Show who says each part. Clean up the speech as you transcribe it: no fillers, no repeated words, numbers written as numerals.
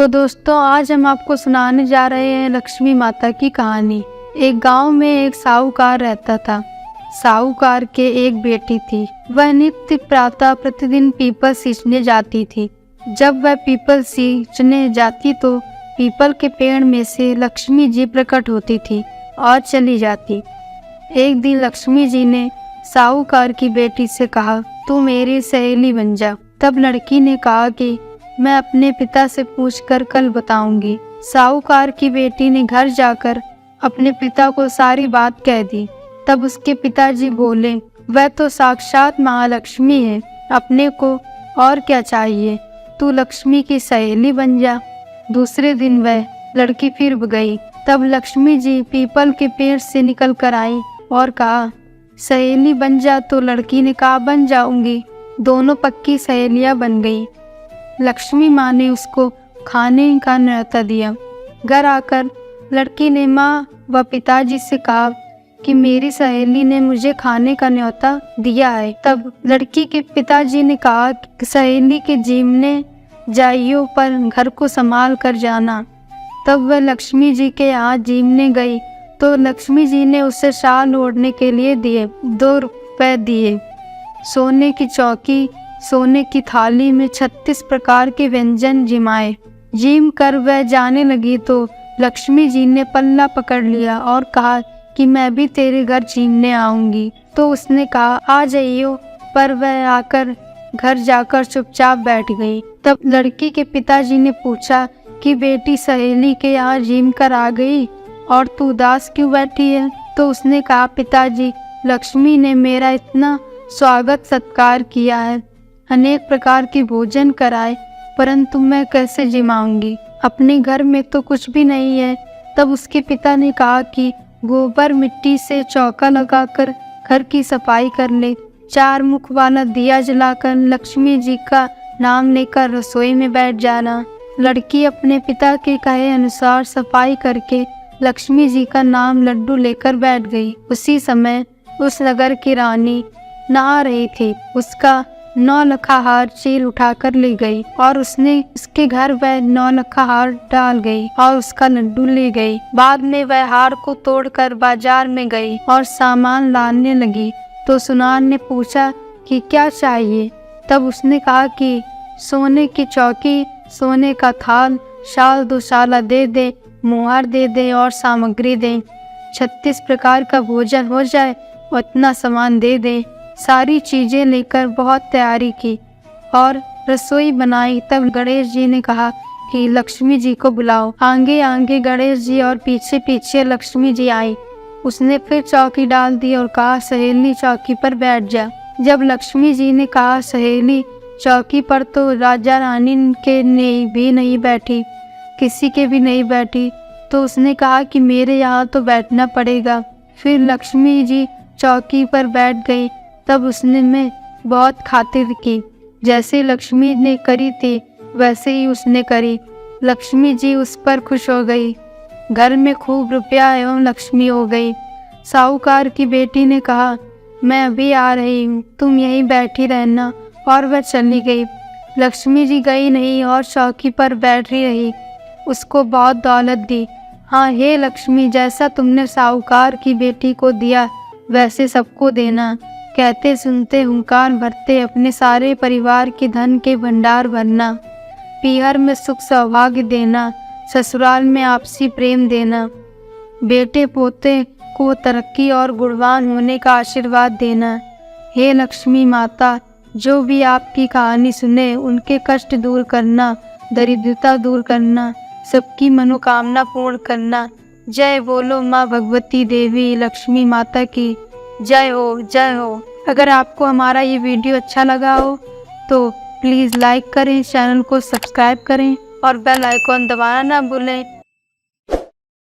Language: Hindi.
Speaker 1: तो दोस्तों, आज हम आपको सुनाने जा रहे हैं लक्ष्मी माता की कहानी। एक गांव में एक साहूकार रहता था। साहूकार के एक बेटी थी। वह नित्य प्रातः प्रतिदिन पीपल सींचने जाती थी। जब वह पीपल सींचने जाती तो पीपल के पेड़ में से लक्ष्मी जी प्रकट होती थी और चली जाती। एक दिन लक्ष्मी जी ने साहूकार की बेटी से कहा, तू मेरी सहेली बन जा। तब लड़की ने कहा कि मैं अपने पिता से पूछकर कल बताऊंगी। साहूकार की बेटी ने घर जाकर अपने पिता को सारी बात कह दी। तब उसके पिताजी बोले, वह तो साक्षात महालक्ष्मी है, अपने को और क्या चाहिए, तू लक्ष्मी की सहेली बन जा। दूसरे दिन वह लड़की फिर गई। तब लक्ष्मी जी पीपल के पेड़ से निकल कर आई और कहा, सहेली बन जा। तो लड़की ने कहा, बन जाऊंगी। दोनों पक्की सहेलियां बन गई। लक्ष्मी माँ ने उसको खाने का न्योता दिया। घर आकर लड़की ने माँ व पिताजी से कहा कि मेरी सहेली ने मुझे खाने का न्योता दिया है। तब लड़की के पिताजी ने कहा कि सहेली के जीवने जाइयो, पर घर को संभाल कर जाना। तब वह लक्ष्मी जी के यहाँ जीवने गई तो लक्ष्मी जी ने उसे शाल ओढ़ने के लिए दिए। 2 रुपए दिए। सोने की चौकी, सोने की थाली में 36 प्रकार के व्यंजन जिमाए। जिम कर वह जाने लगी तो लक्ष्मी जी ने पल्ला पकड़ लिया और कहा कि मैं भी तेरे घर जीमने आऊंगी। तो उसने कहा, आ जाइयो, पर वह आकर घर जाकर चुपचाप बैठ गई। तब लड़की के पिताजी ने पूछा कि बेटी सहेली के यहाँ जिम कर आ गई और तू उदास क्यों बैठी है? तो उसने कहा, पिताजी, लक्ष्मी ने मेरा इतना स्वागत सत्कार किया है, अनेक प्रकार के भोजन कराए, परंतु मैं कैसे जिमाऊंगी? अपने घर में तो कुछ भी नहीं है। तब उसके पिता ने कहा कि गोबर मिट्टी से चौका लगाकर घर की सफाई कर ले। 4 मुख वाला दिया जलाकर लक्ष्मी जी का नाम लेकर रसोई में बैठ जाना। लड़की अपने पिता के कहे अनुसार सफाई करके लक्ष्मी जी का नाम लड्डू लेकर बैठ गई। उसी समय उस नगर की रानी नहा रही थी। उसका 9 लखा हार चील उठाकर ले गई और उसने उसके घर वह 9 लखा हार डाल गई और उसका लड्डू ले गई। बाद में वह हार को तोड़कर बाजार में गई और सामान लाने लगी। तो सुनार ने पूछा कि क्या चाहिए? तब उसने कहा कि सोने की चौकी, सोने का थाल, शाल 2 शाला दे दे, मुहार दे दे और सामग्री दे। 36 प्रकार का भोजन हो जाए, उतना सामान दे दे। सारी चीजें लेकर बहुत तैयारी की और रसोई बनाई। तब गणेश जी ने कहा कि लक्ष्मी जी को बुलाओ। आगे आगे गणेश जी और पीछे पीछे लक्ष्मी जी आई। उसने फिर चौकी डाल दी और कहा, सहेली चौकी पर बैठ जा। जब लक्ष्मी जी ने कहा सहेली चौकी पर, तो राजा रानी के भी नहीं बैठी, किसी के भी नहीं बैठी। तो उसने कहा कि मेरे यहाँ तो बैठना पड़ेगा। फिर लक्ष्मी जी चौकी पर बैठ गई। तब उसने मैं बहुत खातिर की। जैसे लक्ष्मी ने करी थी वैसे ही उसने करी। लक्ष्मी जी उस पर खुश हो गई। घर में खूब रुपया एवं लक्ष्मी हो गई। साहूकार की बेटी ने कहा, मैं अभी आ रही हूँ, तुम यहीं बैठी रहना। और वह चली गई। लक्ष्मी जी गई नहीं और चौकी पर बैठी रही। उसको बहुत दौलत दी। हाँ, हे लक्ष्मी, जैसा तुमने साहूकार की बेटी को दिया वैसे सबको देना। कहते सुनते हुंकार भरते अपने सारे परिवार के धन के भंडार भरना। पीहर में सुख सौभाग्य देना, ससुराल में आपसी प्रेम देना। बेटे पोते को तरक्की और गुणवान होने का आशीर्वाद देना। हे लक्ष्मी माता, जो भी आपकी कहानी सुने उनके कष्ट दूर करना, दरिद्रता दूर करना, सबकी मनोकामना पूर्ण करना। जय बोलो माँ भगवती देवी लक्ष्मी माता की जय हो, जय हो। अगर आपको हमारा ये वीडियो अच्छा लगा हो तो प्लीज़ लाइक करें, चैनल को सब्सक्राइब करें और बेल आइकॉन दबाना ना भूलें